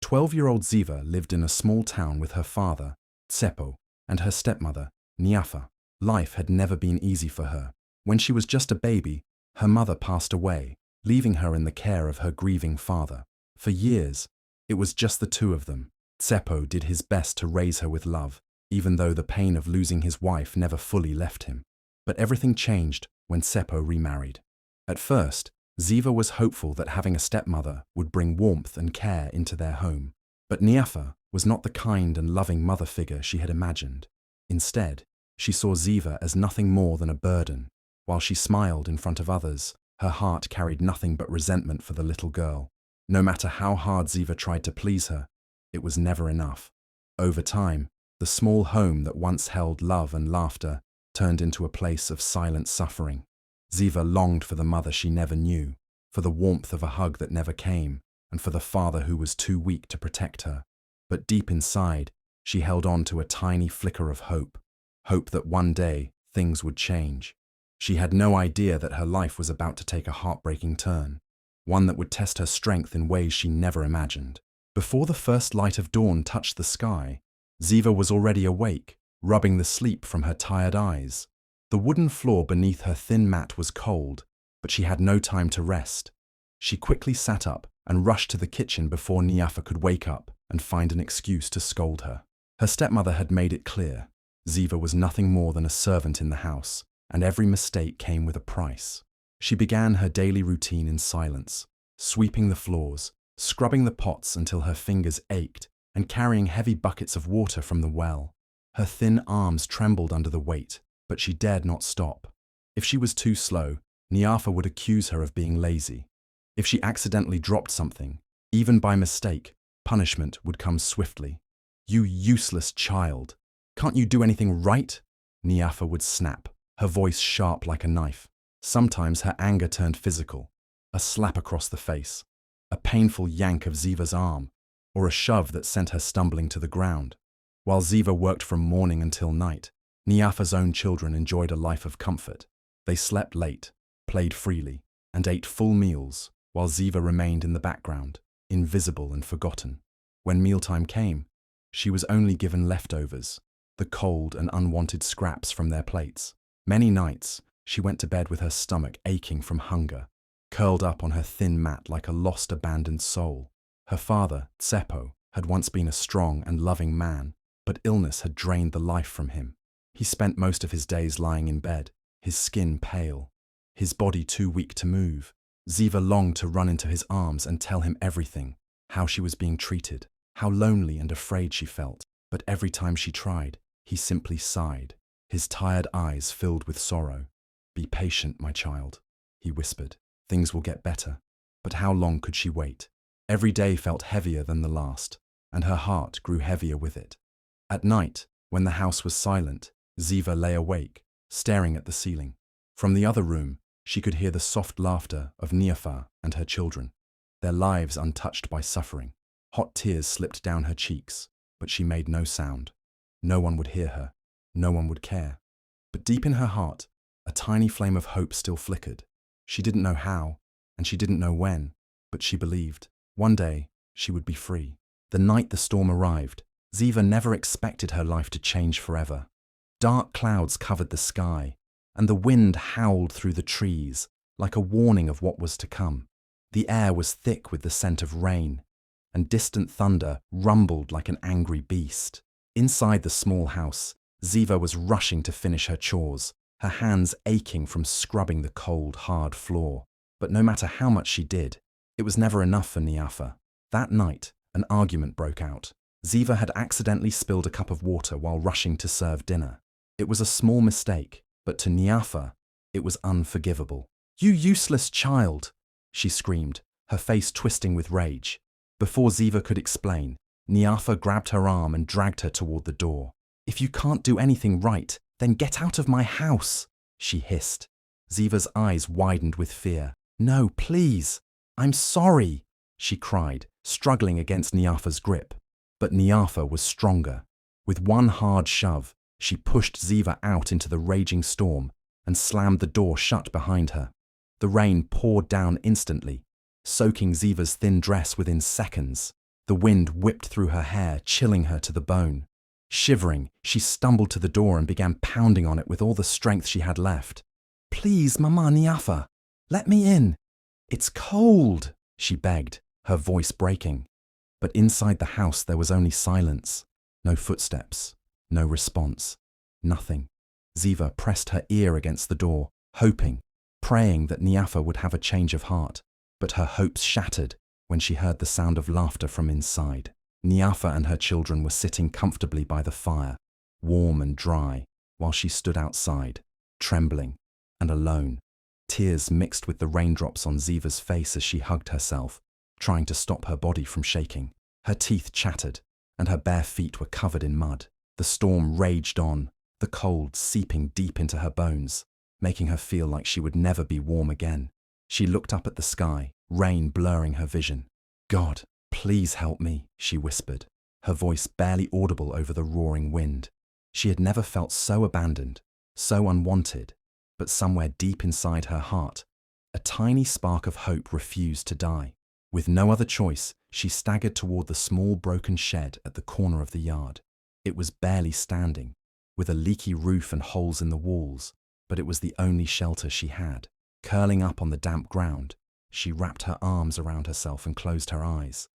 12-year-old Ziva lived in a small town with her father, Tsepo, and her stepmother, Niafa. Life had never been easy for her. When she was just a baby, her mother passed away, leaving her in the care of her grieving father. For years, it was just the two of them. Tsepo did his best to raise her with love, even though the pain of losing his wife never fully left him. But everything changed when Tsepo remarried. At first, Ziva was hopeful that having a stepmother would bring warmth and care into their home. But Niafa was not the kind and loving mother figure she had imagined. Instead, she saw Ziva as nothing more than a burden. While she smiled in front of others, her heart carried nothing but resentment for the little girl. No matter how hard Ziva tried to please her, it was never enough. Over time, the small home that once held love and laughter turned into a place of silent suffering. Ziva longed for the mother she never knew, for the warmth of a hug that never came, and for the father who was too weak to protect her. But deep inside, she held on to a tiny flicker of hope that one day things would change. She had no idea that her life was about to take a heartbreaking turn, one that would test her strength in ways she never imagined. Before the first light of dawn touched the sky, Ziva was already awake, rubbing the sleep from her tired eyes. The wooden floor beneath her thin mat was cold, but she had no time to rest. She quickly sat up and rushed to the kitchen before Niafa could wake up and find an excuse to scold her. Her stepmother had made it clear. Ziva was nothing more than a servant in the house, and every mistake came with a price. She began her daily routine in silence, sweeping the floors, scrubbing the pots until her fingers ached, and carrying heavy buckets of water from the well. Her thin arms trembled under the weight, but she dared not stop. If she was too slow, Niafa would accuse her of being lazy. If she accidentally dropped something, even by mistake, punishment would come swiftly. "You useless child! Can't you do anything right?" Niafa would snap, her voice sharp like a knife. Sometimes her anger turned physical, a slap across the face, a painful yank of Ziva's arm, or a shove that sent her stumbling to the ground. While Ziva worked from morning until night, Niafa's own children enjoyed a life of comfort. They slept late, played freely, and ate full meals, while Ziva remained in the background, invisible and forgotten. When mealtime came, she was only given leftovers, the cold and unwanted scraps from their plates. Many nights, she went to bed with her stomach aching from hunger, curled up on her thin mat like a lost, abandoned soul. Her father, Tsepo, had once been a strong and loving man, but illness had drained the life from him. He spent most of his days lying in bed, his skin pale, his body too weak to move. Ziva longed to run into his arms and tell him everything, how she was being treated, how lonely and afraid she felt. But every time she tried, he simply sighed, his tired eyes filled with sorrow. "Be patient, my child," he whispered. "Things will get better." But how long could she wait? Every day felt heavier than the last, and her heart grew heavier with it. At night, when the house was silent, Ziva lay awake, staring at the ceiling. From the other room, she could hear the soft laughter of Niafa and her children, their lives untouched by suffering. Hot tears slipped down her cheeks, but she made no sound. No one would hear her. No one would care. But deep in her heart, a tiny flame of hope still flickered. She didn't know how, and she didn't know when, but she believed. One day, she would be free. The night the storm arrived, Ziva never expected her life to change forever. Dark clouds covered the sky, and the wind howled through the trees, like a warning of what was to come. The air was thick with the scent of rain, and distant thunder rumbled like an angry beast. Inside the small house, Ziva was rushing to finish her chores, her hands aching from scrubbing the cold, hard floor. But no matter how much she did, it was never enough for Niafa. That night, an argument broke out. Ziva had accidentally spilled a cup of water while rushing to serve dinner. It was a small mistake, but to Niafa, it was unforgivable. "You useless child!" she screamed, her face twisting with rage. Before Ziva could explain, Niafa grabbed her arm and dragged her toward the door. "If you can't do anything right, then get out of my house," she hissed. Ziva's eyes widened with fear. "No, please. I'm sorry," she cried, struggling against Niafa's grip. But Niafa was stronger. With one hard shove, she pushed Ziva out into the raging storm and slammed the door shut behind her. The rain poured down instantly, soaking Ziva's thin dress within seconds. The wind whipped through her hair, chilling her to the bone. Shivering, she stumbled to the door and began pounding on it with all the strength she had left. "Please, Mama Niafa, let me in. It's cold," she begged, her voice breaking. But inside the house there was only silence. No footsteps, no response, nothing. Ziva pressed her ear against the door, hoping, praying that Niafa would have a change of heart. But her hopes shattered when she heard the sound of laughter from inside. Niafa and her children were sitting comfortably by the fire, warm and dry, while she stood outside, trembling and alone. Tears mixed with the raindrops on Ziva's face as she hugged herself, trying to stop her body from shaking. Her teeth chattered, and her bare feet were covered in mud. The storm raged on, the cold seeping deep into her bones, making her feel like she would never be warm again. She looked up at the sky, rain blurring her vision. "God, please help me," she whispered, her voice barely audible over the roaring wind. She had never felt so abandoned, so unwanted, but somewhere deep inside her heart, a tiny spark of hope refused to die. With no other choice, she staggered toward the small broken shed at the corner of the yard. It was barely standing, with a leaky roof and holes in the walls, but it was the only shelter she had. Curling up on the damp ground, she wrapped her arms around herself and closed her eyes.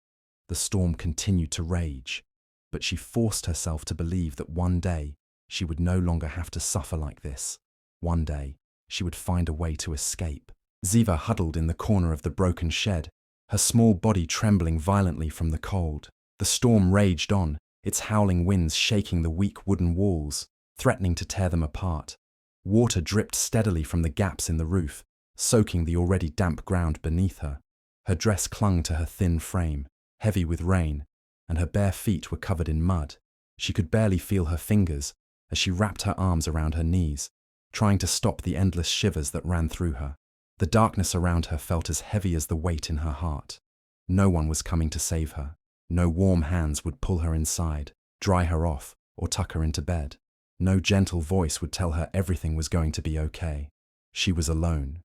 The storm continued to rage, but she forced herself to believe that one day she would no longer have to suffer like this. One day, she would find a way to escape. Ziva huddled in the corner of the broken shed, her small body trembling violently from the cold. The storm raged on, its howling winds shaking the weak wooden walls, threatening to tear them apart. Water dripped steadily from the gaps in the roof, soaking the already damp ground beneath her. Her dress clung to her thin frame, heavy with rain, and her bare feet were covered in mud. She could barely feel her fingers as she wrapped her arms around her knees, trying to stop the endless shivers that ran through her. The darkness around her felt as heavy as the weight in her heart. No one was coming to save her. No warm hands would pull her inside, dry her off, or tuck her into bed. No gentle voice would tell her everything was going to be okay. She was alone,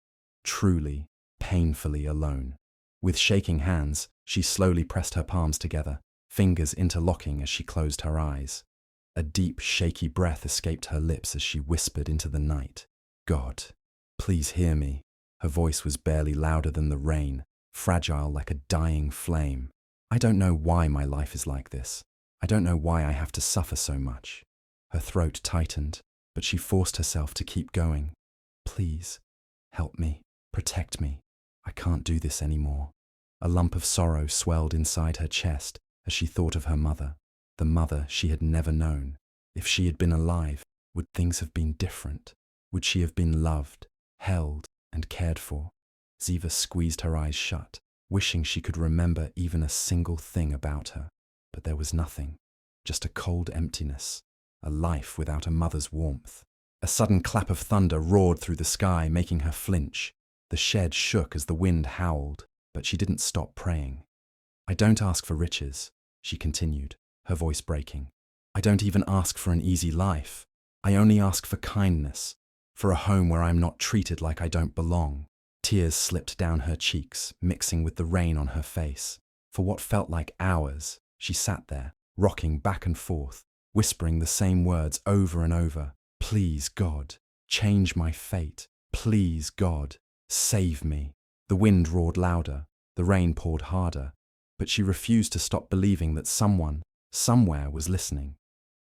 truly, painfully alone. With shaking hands, she slowly pressed her palms together, fingers interlocking as she closed her eyes. A deep, shaky breath escaped her lips as she whispered into the night, "God, please hear me." Her voice was barely louder than the rain, fragile like a dying flame. "I don't know why my life is like this. I don't know why I have to suffer so much." Her throat tightened, but she forced herself to keep going. "Please, help me, protect me. I can't do this anymore." A lump of sorrow swelled inside her chest as she thought of her mother, the mother she had never known. If she had been alive, would things have been different? Would she have been loved, held, and cared for? Ziva squeezed her eyes shut, wishing she could remember even a single thing about her. But there was nothing, just a cold emptiness, a life without a mother's warmth. A sudden clap of thunder roared through the sky, making her flinch. The shed shook as the wind howled, but she didn't stop praying. "I don't ask for riches," she continued, her voice breaking. "I don't even ask for an easy life. I only ask for kindness, for a home where I'm not treated like I don't belong." Tears slipped down her cheeks, mixing with the rain on her face. For what felt like hours, she sat there, rocking back and forth, whispering the same words over and over. "Please, God, change my fate. Please, God, save me." The wind roared louder, the rain poured harder, but she refused to stop believing that someone, somewhere was listening.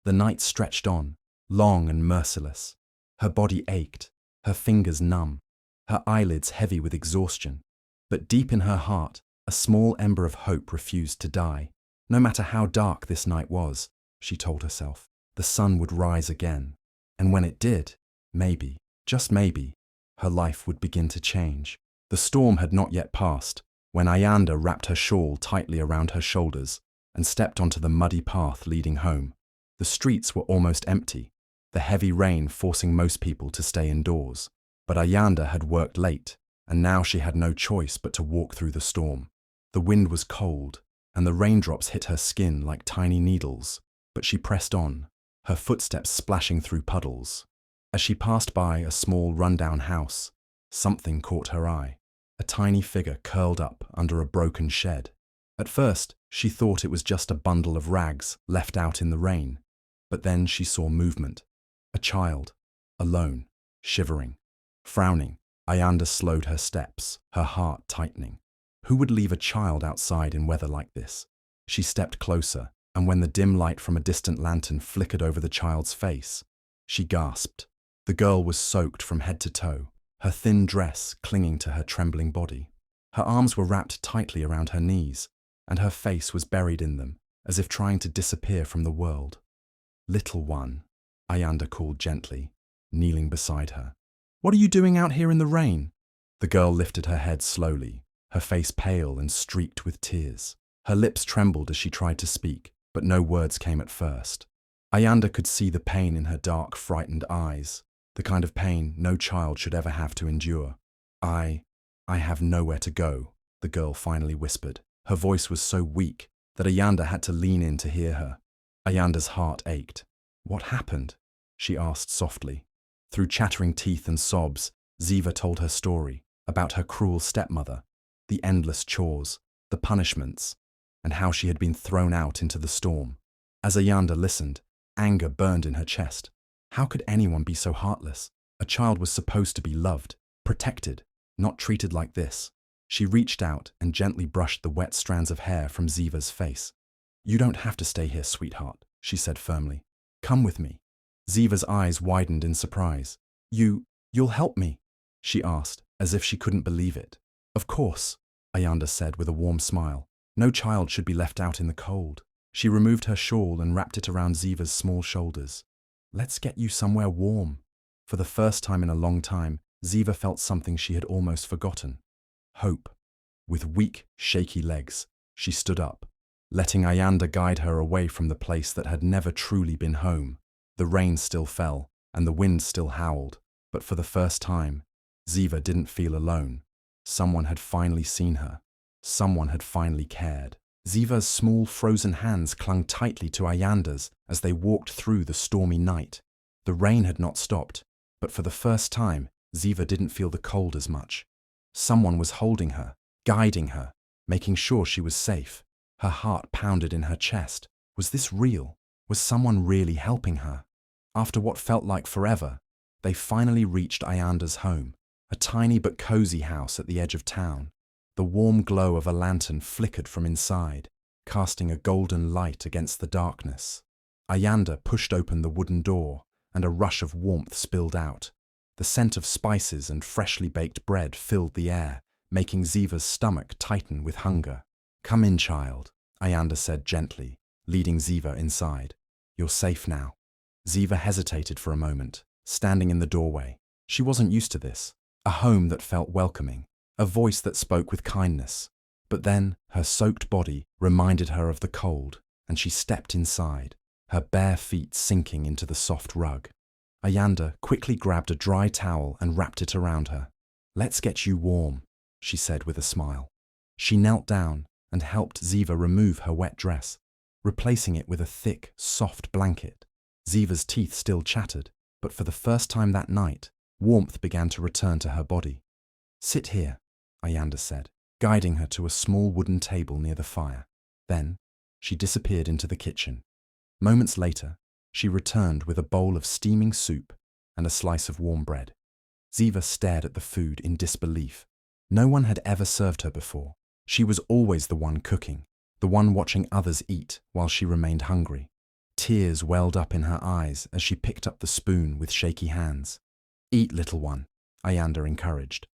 The night stretched on, long and merciless. Her body ached, her fingers numb, her eyelids heavy with exhaustion. But deep in her heart, a small ember of hope refused to die. No matter how dark this night was, she told herself, the sun would rise again. And when it did, maybe, just maybe, her life would begin to change. The storm had not yet passed, when Ayanda wrapped her shawl tightly around her shoulders and stepped onto the muddy path leading home. The streets were almost empty, the heavy rain forcing most people to stay indoors. But Ayanda had worked late, and now she had no choice but to walk through the storm. The wind was cold, and the raindrops hit her skin like tiny needles, but she pressed on, her footsteps splashing through puddles. As she passed by a small rundown house, something caught her eye. A tiny figure curled up under a broken shed. At first, she thought it was just a bundle of rags left out in the rain. But then she saw movement. A child, alone, shivering, frowning. Ayanda slowed her steps, her heart tightening. Who would leave a child outside in weather like this? She stepped closer, and when the dim light from a distant lantern flickered over the child's face, she gasped. The girl was soaked from head to toe, her thin dress clinging to her trembling body. Her arms were wrapped tightly around her knees, and her face was buried in them, as if trying to disappear from the world. "Little one," Ayanda called gently, kneeling beside her. "What are you doing out here in the rain?" The girl lifted her head slowly, her face pale and streaked with tears. Her lips trembled as she tried to speak, but no words came at first. Ayanda could see the pain in her dark, frightened eyes, the kind of pain no child should ever have to endure. I have nowhere to go," the girl finally whispered. Her voice was so weak that Ayanda had to lean in to hear her. Ayanda's heart ached. "What happened?" she asked softly. Through chattering teeth and sobs, Ziva told her story about her cruel stepmother, the endless chores, the punishments, and how she had been thrown out into the storm. As Ayanda listened, anger burned in her chest. How could anyone be so heartless? A child was supposed to be loved, protected, not treated like this. She reached out and gently brushed the wet strands of hair from Ziva's face. "You don't have to stay here, sweetheart," she said firmly. "Come with me." Ziva's eyes widened in surprise. You'll help me?" she asked, as if she couldn't believe it. "Of course," Ayanda said with a warm smile. "No child should be left out in the cold." She removed her shawl and wrapped it around Ziva's small shoulders. "Let's get you somewhere warm." For the first time in a long time, Ziva felt something she had almost forgotten. Hope. With weak, shaky legs, she stood up, letting Ayanda guide her away from the place that had never truly been home. The rain still fell, and the wind still howled, but for the first time, Ziva didn't feel alone. Someone had finally seen her. Someone had finally cared. Ziva's small frozen hands clung tightly to Ayanda's as they walked through the stormy night. The rain had not stopped, but for the first time, Ziva didn't feel the cold as much. Someone was holding her, guiding her, making sure she was safe. Her heart pounded in her chest. Was this real? Was someone really helping her? After what felt like forever, they finally reached Ayanda's home, a tiny but cozy house at the edge of town. The warm glow of a lantern flickered from inside, casting a golden light against the darkness. Ayanda pushed open the wooden door, and a rush of warmth spilled out. The scent of spices and freshly baked bread filled the air, making Ziva's stomach tighten with hunger. "Come in, child," Ayanda said gently, leading Ziva inside. "You're safe now." Ziva hesitated for a moment, standing in the doorway. She wasn't used to this, a home that felt welcoming, a voice that spoke with kindness. But then her soaked body reminded her of the cold, and she stepped inside, her bare feet sinking into the soft rug. Ayanda quickly grabbed a dry towel and wrapped it around her. "Let's get you warm," she said with a smile. She knelt down and helped Ziva remove her wet dress, replacing it with a thick, soft blanket. Ziva's teeth still chattered, but for the first time that night, warmth began to return to her body. "Sit here," Ayanda said, guiding her to a small wooden table near the fire. Then, she disappeared into the kitchen. Moments later, she returned with a bowl of steaming soup and a slice of warm bread. Ziva stared at the food in disbelief. No one had ever served her before. She was always the one cooking, the one watching others eat while she remained hungry. Tears welled up in her eyes as she picked up the spoon with shaky hands. "Eat, little one," Ayanda encouraged.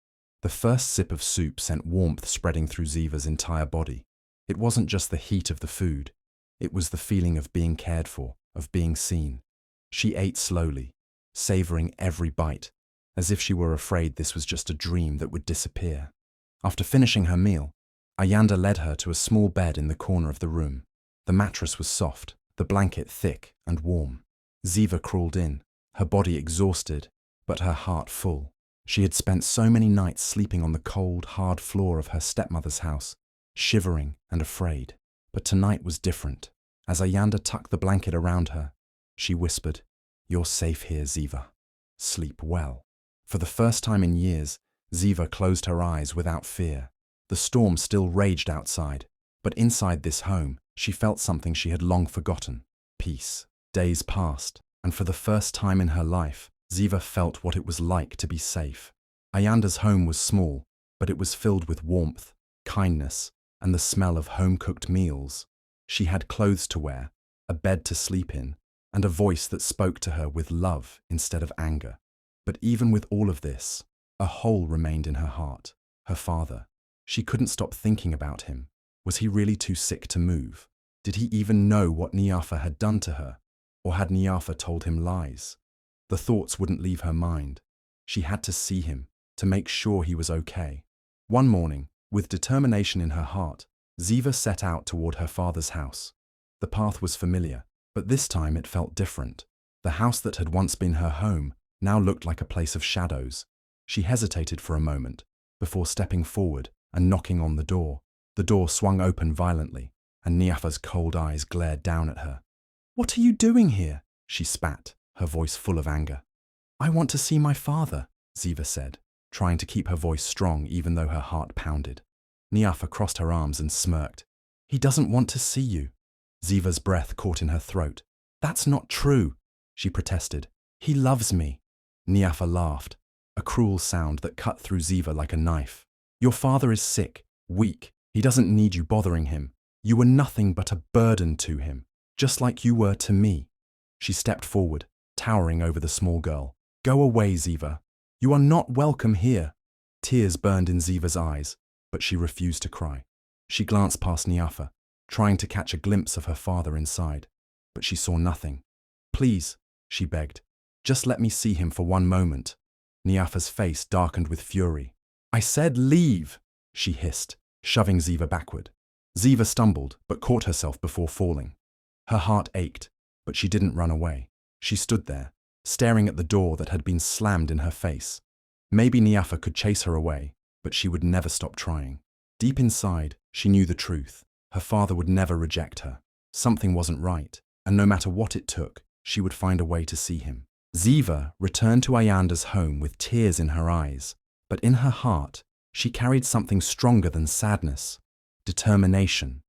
The first sip of soup sent warmth spreading through Ziva's entire body. It wasn't just the heat of the food. It was the feeling of being cared for, of being seen. She ate slowly, savoring every bite, as if she were afraid this was just a dream that would disappear. After finishing her meal, Ayanda led her to a small bed in the corner of the room. The mattress was soft, the blanket thick and warm. Ziva crawled in, her body exhausted, but her heart full. She had spent so many nights sleeping on the cold, hard floor of her stepmother's house, shivering and afraid. But tonight was different. As Ayanda tucked the blanket around her, she whispered, "You're safe here, Ziva. Sleep well." For the first time in years, Ziva closed her eyes without fear. The storm still raged outside, But inside this home, she felt something she had long forgotten: peace. Days passed, and for the first time in her life, Ziva felt what it was like to be safe. Ayanda's home was small, but it was filled with warmth, kindness, and the smell of home-cooked meals. She had clothes to wear, a bed to sleep in, and a voice that spoke to her with love instead of anger. But even with all of this, a hole remained in her heart: her father. She couldn't stop thinking about him. Was he really too sick to move? Did he even know what Niafa had done to her? Or had Niafa told him lies? The thoughts wouldn't leave her mind. She had to see him, to make sure he was okay. One morning, with determination in her heart, Ziva set out toward her father's house. The path was familiar, but this time it felt different. The house that had once been her home now looked like a place of shadows. She hesitated for a moment, before stepping forward and knocking on the door. The door swung open violently, and Niafa's cold eyes glared down at her. "What are you doing here?" she spat, her voice full of anger. "I want to see my father," Ziva said, trying to keep her voice strong even though her heart pounded. Niafa crossed her arms and smirked. "He doesn't want to see you." Ziva's breath caught in her throat. "That's not true," she protested. "He loves me." Niafa laughed, a cruel sound that cut through Ziva like a knife. "Your father is sick, weak. He doesn't need you bothering him. You were nothing but a burden to him, just like you were to me." She stepped forward, towering over the small girl. "Go away, Ziva. You are not welcome here." Tears burned in Ziva's eyes, but she refused to cry. She glanced past Niafa, trying to catch a glimpse of her father inside, but she saw nothing. "Please," she begged, "just let me see him for one moment." Niafa's face darkened with fury. "I said leave," she hissed, shoving Ziva backward. Ziva stumbled, but caught herself before falling. Her heart ached, but she didn't run away. She stood there, staring at the door that had been slammed in her face. Maybe Niafa could chase her away, but she would never stop trying. Deep inside, she knew the truth. Her father would never reject her. Something wasn't right, and no matter what it took, she would find a way to see him. Ziva returned to Ayanda's home with tears in her eyes, but in her heart, she carried something stronger than sadness: determination.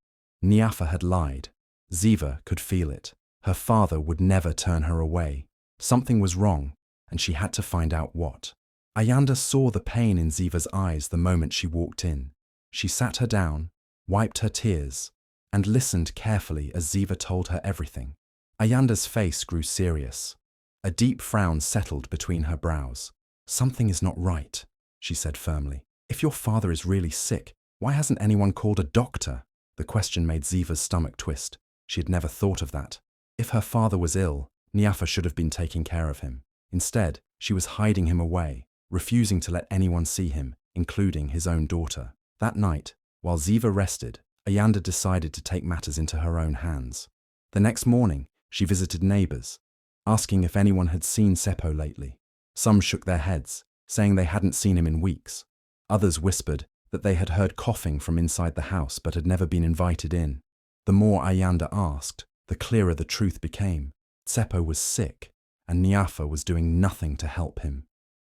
Niafa had lied. Ziva could feel it. Her father would never turn her away. Something was wrong, and she had to find out what. Ayanda saw the pain in Ziva's eyes the moment she walked in. She sat her down, wiped her tears, and listened carefully as Ziva told her everything. Ayanda's face grew serious. A deep frown settled between her brows. "Something is not right," she said firmly. "If your father is really sick, why hasn't anyone called a doctor?" The question made Ziva's stomach twist. She had never thought of that. If her father was ill, Niafa should have been taking care of him. Instead, she was hiding him away, refusing to let anyone see him, including his own daughter. That night, while Ziva rested, Ayanda decided to take matters into her own hands. The next morning, she visited neighbors, asking if anyone had seen Seppo lately. Some shook their heads, saying they hadn't seen him in weeks. Others whispered that they had heard coughing from inside the house but had never been invited in. The more Ayanda asked, the clearer the truth became. Seppo was sick, and Niafa was doing nothing to help him.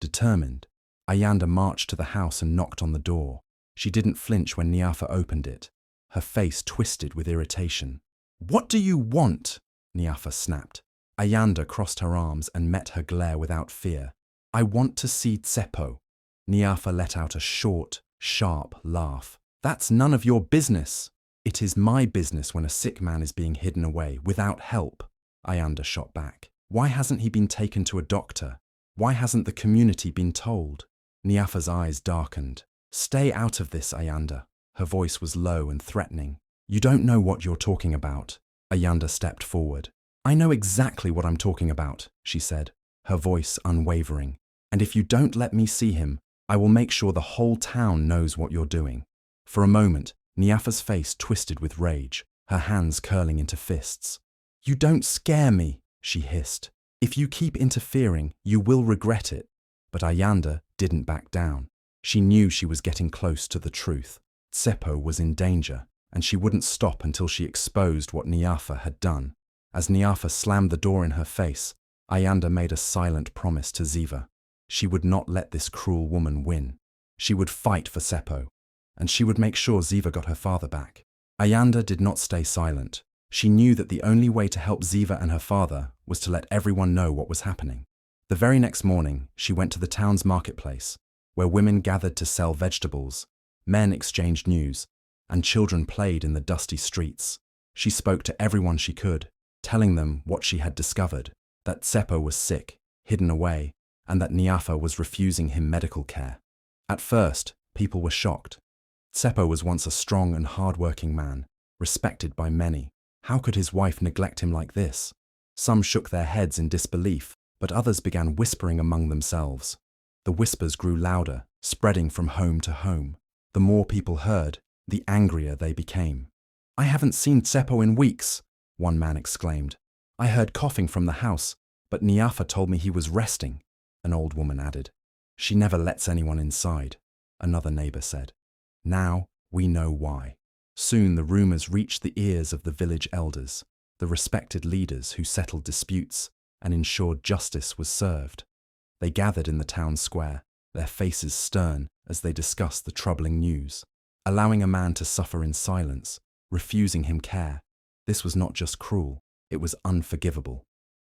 Determined, Ayanda marched to the house and knocked on the door. She didn't flinch when Niafa opened it. Her face twisted with irritation. "What do you want?" Niafa snapped. Ayanda crossed her arms and met her glare without fear. "I want to see Seppo." Niafa let out a short, sharp laugh. "That's none of your business." "It is my business when a sick man is being hidden away without help," Ayanda shot back. "Why hasn't he been taken to a doctor? Why hasn't the community been told?" Niafa's eyes darkened. "Stay out of this, Ayanda." Her voice was low and threatening. "You don't know what you're talking about." Ayanda stepped forward. "I know exactly what I'm talking about," she said, her voice unwavering. "And if you don't let me see him, I will make sure the whole town knows what you're doing." For a moment, Niafa's face twisted with rage, her hands curling into fists. "You don't scare me," she hissed. "If you keep interfering, you will regret it." But Ayanda didn't back down. She knew she was getting close to the truth. Seppo was in danger, and she wouldn't stop until she exposed what Niafa had done. As Niafa slammed the door in her face, Ayanda made a silent promise to Ziva. She would not let this cruel woman win. She would fight for Seppo, and she would make sure Ziva got her father back. Ayanda did not stay silent. She knew that the only way to help Ziva and her father was to let everyone know what was happening. The very next morning, she went to the town's marketplace, where women gathered to sell vegetables, men exchanged news, and children played in the dusty streets. She spoke to everyone she could, telling them what she had discovered, that Tsepo was sick, hidden away, and that Niafa was refusing him medical care. At first, people were shocked. Tsepo was once a strong and hard-working man, respected by many. How could his wife neglect him like this? Some shook their heads in disbelief, but others began whispering among themselves. The whispers grew louder, spreading from home to home. The more people heard, the angrier they became. "I haven't seen Tsepo in weeks," one man exclaimed. "I heard coughing from the house, but Niafa told me he was resting," an old woman added. "She never lets anyone inside," another neighbor said. Now we know why. Soon the rumors reached the ears of the village elders, the respected leaders who settled disputes and ensured justice was served. They gathered in the town square, their faces stern as they discussed the troubling news. Allowing a man to suffer in silence, refusing him care, this was not just cruel, it was unforgivable.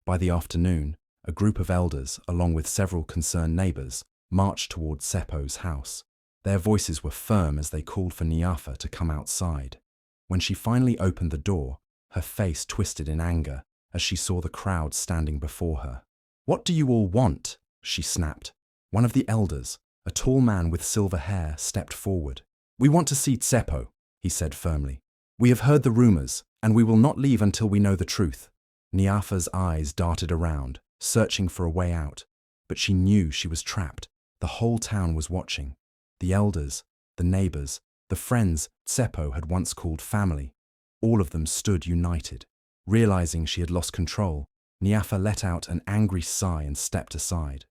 By the afternoon, a group of elders, along with several concerned neighbors, marched toward Tsepo's house. Their voices were firm as they called for Niafa to come outside. When she finally opened the door, her face twisted in anger as she saw the crowd standing before her. "What do you all want?" she snapped. One of the elders, a tall man with silver hair, stepped forward. "We want to see Tsepo," he said firmly. "We have heard the rumors, and we will not leave until we know the truth." Niafa's eyes darted around, searching for a way out, but she knew she was trapped. The whole town was watching. The elders, the neighbors, the friends Tsepo had once called family. All of them stood united. Realizing she had lost control, Niafa let out an angry sigh and stepped aside.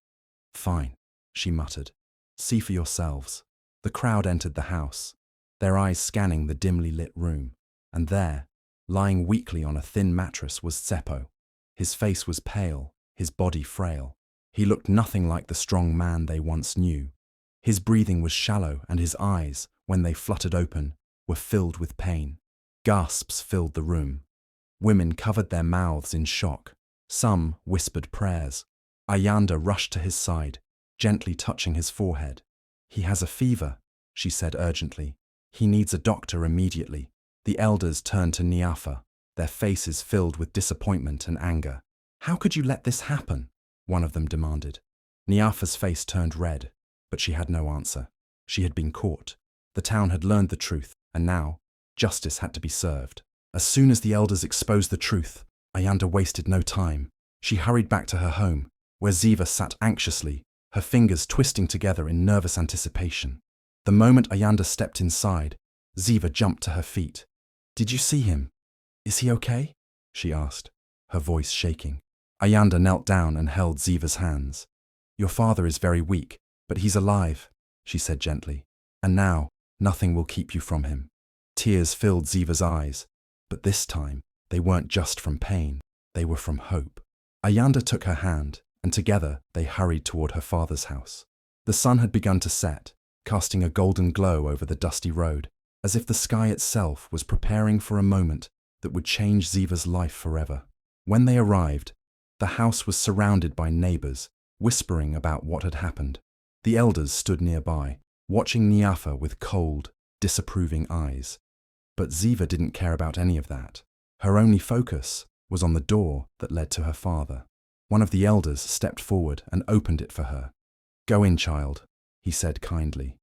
"Fine," she muttered. "See for yourselves." The crowd entered the house, their eyes scanning the dimly lit room, and there, lying weakly on a thin mattress, was Tsepo. His face was pale, his body frail. He looked nothing like the strong man they once knew. His breathing was shallow, and his eyes, when they fluttered open, were filled with pain. Gasps filled the room. Women covered their mouths in shock. Some whispered prayers. Ayanda rushed to his side, gently touching his forehead. "He has a fever," she said urgently. "He needs a doctor immediately." The elders turned to Niafa, their faces filled with disappointment and anger. "How could you let this happen?" one of them demanded. Niafa's face turned red, but she had no answer. She had been caught. The town had learned the truth, and now justice had to be served. As soon as the elders exposed the truth, Ayanda wasted no time. She hurried back to her home, where Ziva sat anxiously, her fingers twisting together in nervous anticipation. The moment Ayanda stepped inside, Ziva jumped to her feet. "Did you see him? Is he okay?" she asked, her voice shaking. Ayanda knelt down and held Ziva's hands. "Your father is very weak, but he's alive," she said gently. "And now, nothing will keep you from him." Tears filled Ziva's eyes, but this time, they weren't just from pain, they were from hope. Ayanda took her hand, and together they hurried toward her father's house. The sun had begun to set, casting a golden glow over the dusty road, as if the sky itself was preparing for a moment that would change Ziva's life forever. When they arrived, the house was surrounded by neighbors, whispering about what had happened. The elders stood nearby, watching Niafa with cold, disapproving eyes. But Ziva didn't care about any of that. Her only focus was on the door that led to her father. One of the elders stepped forward and opened it for her. "Go in, child," he said kindly.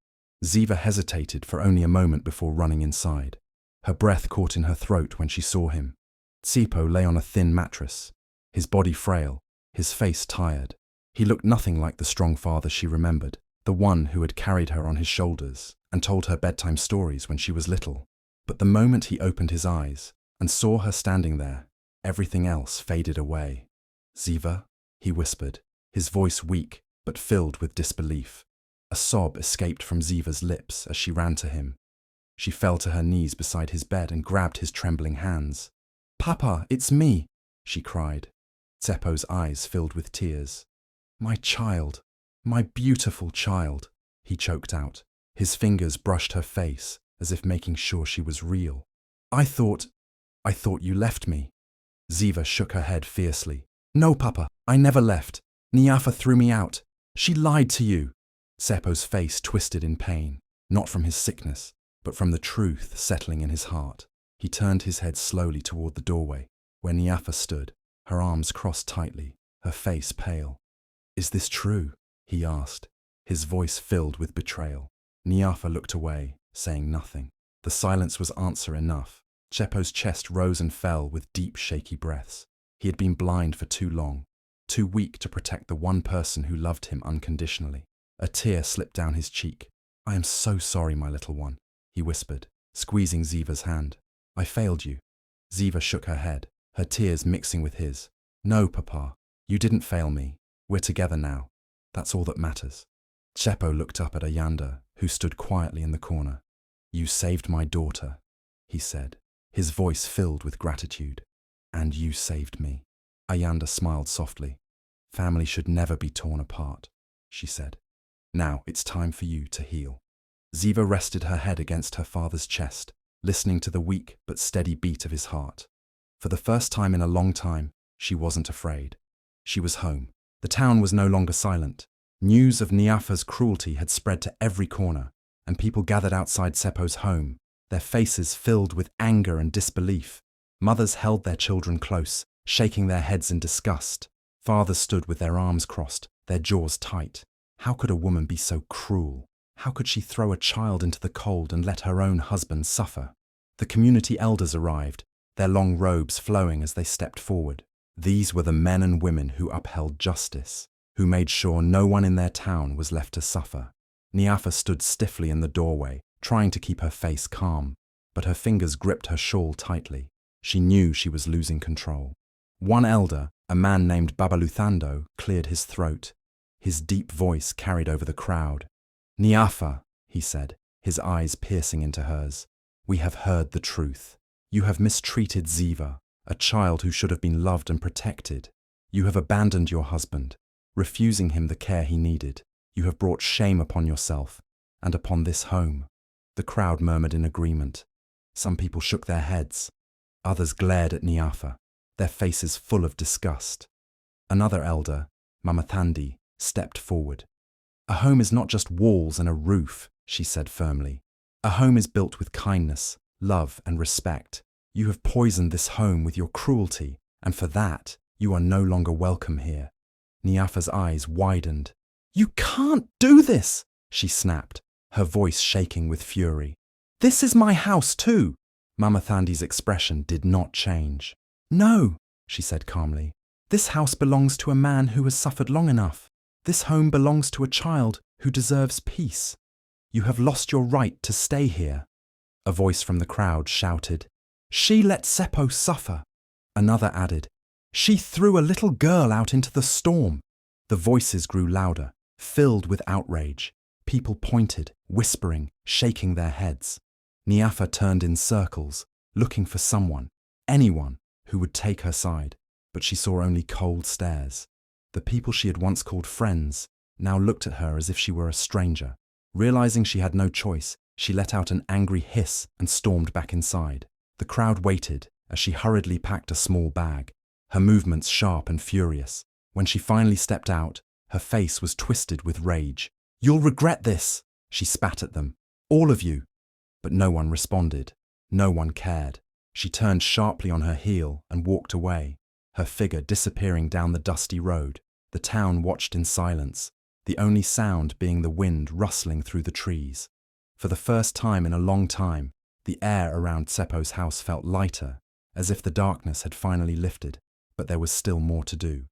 Ziva hesitated for only a moment before running inside. Her breath caught in her throat when she saw him. Tsepo lay on a thin mattress, his body frail, his face tired. He looked nothing like the strong father she remembered, the one who had carried her on his shoulders and told her bedtime stories when she was little. But the moment he opened his eyes and saw her standing there, everything else faded away. "Ziva," he whispered, his voice weak but filled with disbelief. A sob escaped from Ziva's lips as she ran to him. She fell to her knees beside his bed and grabbed his trembling hands. "Papa, it's me," she cried. Tsepo's eyes filled with tears. "My child, my beautiful child," he choked out. His fingers brushed her face as if making sure she was real. I thought you left me." Ziva shook her head fiercely. "No, Papa, I never left. Niafa threw me out. She lied to you." Seppo's face twisted in pain, not from his sickness, but from the truth settling in his heart. He turned his head slowly toward the doorway, where Niafa stood, her arms crossed tightly, her face pale. "Is this true?" he asked, his voice filled with betrayal. Niafa looked away, saying nothing. The silence was answer enough. Seppo's chest rose and fell with deep, shaky breaths. He had been blind for too long, too weak to protect the one person who loved him unconditionally. A tear slipped down his cheek. "I am so sorry, my little one," he whispered, squeezing Ziva's hand. "I failed you." Ziva shook her head, her tears mixing with his. "No, Papa, you didn't fail me. We're together now. That's all that matters." Seppo looked up at Ayanda, who stood quietly in the corner. "You saved my daughter," he said, his voice filled with gratitude. "And you saved me." Ayanda smiled softly. "Family should never be torn apart," she said. "Now it's time for you to heal." Ziva rested her head against her father's chest, listening to the weak but steady beat of his heart. For the first time in a long time, she wasn't afraid. She was home. The town was no longer silent. News of Niafa's cruelty had spread to every corner, and people gathered outside Seppo's home, their faces filled with anger and disbelief. Mothers held their children close, shaking their heads in disgust. Fathers stood with their arms crossed, their jaws tight. How could a woman be so cruel? How could she throw a child into the cold and let her own husband suffer? The community elders arrived, their long robes flowing as they stepped forward. These were the men and women who upheld justice, who made sure no one in their town was left to suffer. Niafa stood stiffly in the doorway, trying to keep her face calm, but her fingers gripped her shawl tightly. She knew she was losing control. One elder, a man named Babaluthando, cleared his throat. His deep voice carried over the crowd. "Niafa," he said, his eyes piercing into hers, "we have heard the truth. You have mistreated Ziva, a child who should have been loved and protected. You have abandoned your husband, refusing him the care he needed. You have brought shame upon yourself and upon this home." The crowd murmured in agreement. Some people shook their heads. Others glared at Niafa, their faces full of disgust. Another elder, Mama Thandi, stepped forward. "A home is not just walls and a roof," she said firmly. "A home is built with kindness, love and respect. You have poisoned this home with your cruelty, and for that, you are no longer welcome here." Niafa's eyes widened. "You can't do this," she snapped, her voice shaking with fury. "This is my house too." Mama Thandi's expression did not change. "No," she said calmly. "This house belongs to a man who has suffered long enough. This home belongs to a child who deserves peace. You have lost your right to stay here." A voice from the crowd shouted, "She let Seppo suffer." Another added, "She threw a little girl out into the storm." The voices grew louder, filled with outrage. People pointed, whispering, shaking their heads. Niafa turned in circles, looking for someone, anyone, who would take her side, but she saw only cold stares. The people she had once called friends now looked at her as if she were a stranger. Realizing she had no choice, she let out an angry hiss and stormed back inside. The crowd waited as she hurriedly packed a small bag, her movements sharp and furious. When she finally stepped out, her face was twisted with rage. "You'll regret this," she spat at them. "All of you." But no one responded. No one cared. She turned sharply on her heel and walked away, her figure disappearing down the dusty road. The town watched in silence, the only sound being the wind rustling through the trees. For the first time in a long time, the air around Seppo's house felt lighter, as if the darkness had finally lifted, but there was still more to do.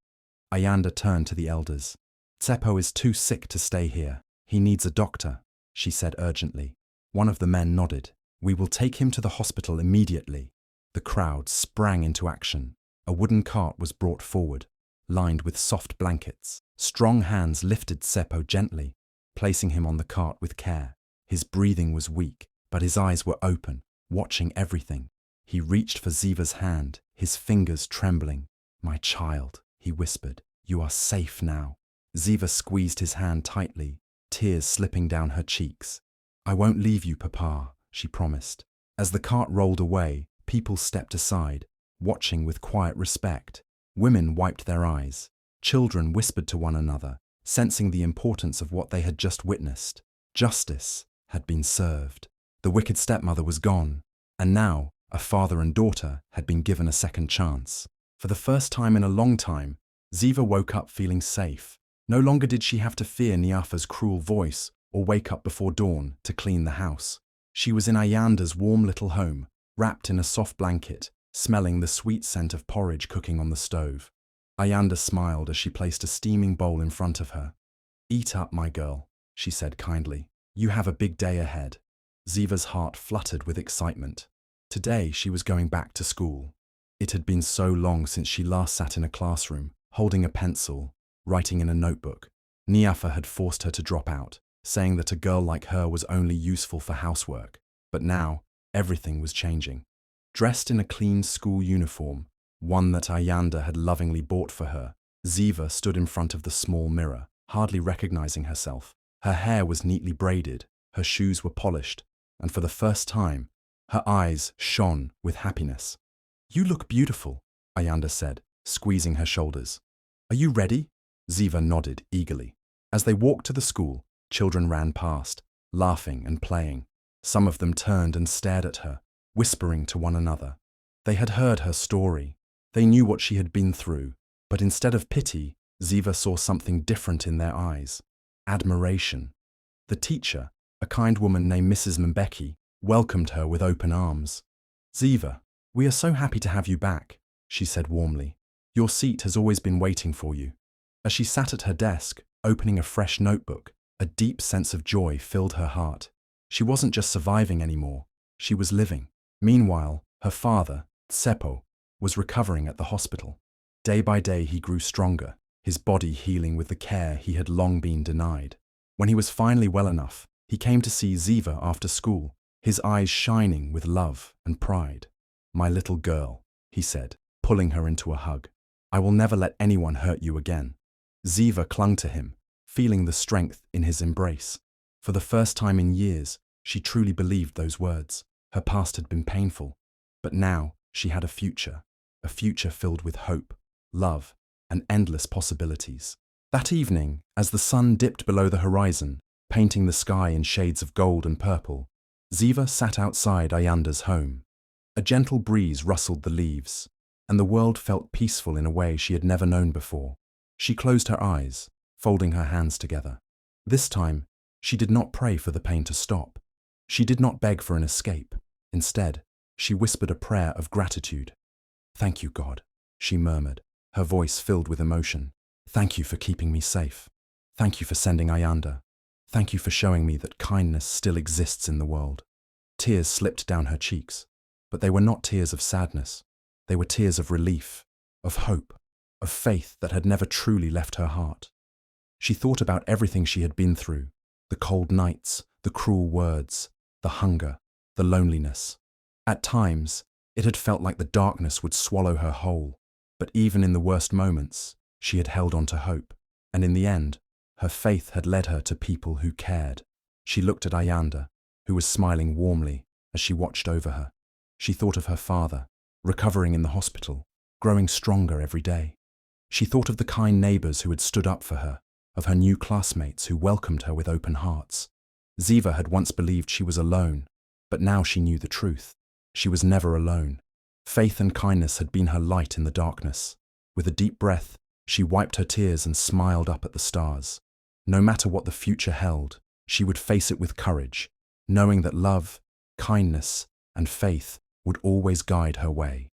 Ayanda turned to the elders. "Seppo is too sick to stay here. He needs a doctor," she said urgently. One of the men nodded. "We will take him to the hospital immediately." The crowd sprang into action. A wooden cart was brought forward, lined with soft blankets. Strong hands lifted Seppo gently, placing him on the cart with care. His breathing was weak, but his eyes were open, watching everything. He reached for Ziva's hand, his fingers trembling. "My child," he whispered, "you are safe now." Ziva squeezed his hand tightly, tears slipping down her cheeks. "I won't leave you, Papa," she promised. As the cart rolled away, People stepped aside, watching with quiet respect. Women wiped their eyes. Children whispered to one another, sensing the importance of what they had just witnessed. Justice had been served. The wicked stepmother was gone, and now a father and daughter had been given a second chance. For the first time in a long time, Ziva woke up feeling safe. No longer did she have to fear Niafa's cruel voice or wake up before dawn to clean the house. She was in Ayanda's warm little home, wrapped in a soft blanket, smelling the sweet scent of porridge cooking on the stove. Ayanda smiled as she placed a steaming bowl in front of her. "Eat up, my girl," she said kindly. "You have a big day ahead." Ziva's heart fluttered with excitement. Today she was going back to school. It had been so long since she last sat in a classroom, holding a pencil, writing in a notebook. Niafa had forced her to drop out, saying that a girl like her was only useful for housework. But now, everything was changing. Dressed in a clean school uniform, one that Ayanda had lovingly bought for her, Ziva stood in front of the small mirror, hardly recognizing herself. Her hair was neatly braided, her shoes were polished, and for the first time, her eyes shone with happiness. "You look beautiful," Ayanda said, squeezing her shoulders. "Are you ready?" Ziva nodded eagerly. As they walked to the school, children ran past, laughing and playing. Some of them turned and stared at her, whispering to one another. They had heard her story. They knew what she had been through, but instead of pity, Ziva saw something different in their eyes: admiration. The teacher, a kind woman named Mrs. Mbeki, welcomed her with open arms. "Ziva, we are so happy to have you back," she said warmly. "Your seat has always been waiting for you." As she sat at her desk, opening a fresh notebook, a deep sense of joy filled her heart. She wasn't just surviving anymore, she was living. Meanwhile, her father, Tsepo, was recovering at the hospital. Day by day he grew stronger, his body healing with the care he had long been denied. When he was finally well enough, he came to see Ziva after school, his eyes shining with love and pride. "My little girl," he said, pulling her into a hug. "I will never let anyone hurt you again." Ziva clung to him, feeling the strength in his embrace. For the first time in years, she truly believed those words. Her past had been painful, but now she had a future filled with hope, love, and endless possibilities. That evening, as the sun dipped below the horizon, painting the sky in shades of gold and purple, Ziva sat outside Ayanda's home. A gentle breeze rustled the leaves, and the world felt peaceful in a way she had never known before. She closed her eyes, folding her hands together. This time, she did not pray for the pain to stop. She did not beg for an escape. Instead, she whispered a prayer of gratitude. "Thank you, God," she murmured, her voice filled with emotion. "Thank you for keeping me safe. Thank you for sending Ayanda. Thank you for showing me that kindness still exists in the world." Tears slipped down her cheeks, but they were not tears of sadness. They were tears of relief, of hope, of faith that had never truly left her heart. She thought about everything she had been through: the cold nights, the cruel words, the hunger, the loneliness. At times, it had felt like the darkness would swallow her whole, but even in the worst moments, she had held on to hope, and in the end, her faith had led her to people who cared. She looked at Ayanda, who was smiling warmly as she watched over her. She thought of her father, recovering in the hospital, growing stronger every day. She thought of the kind neighbors who had stood up for her, of her new classmates who welcomed her with open hearts. Ziva had once believed she was alone, but now she knew the truth. She was never alone. Faith and kindness had been her light in the darkness. With a deep breath, she wiped her tears and smiled up at the stars. No matter what the future held, she would face it with courage, knowing that love, kindness, and faith would always guide her way.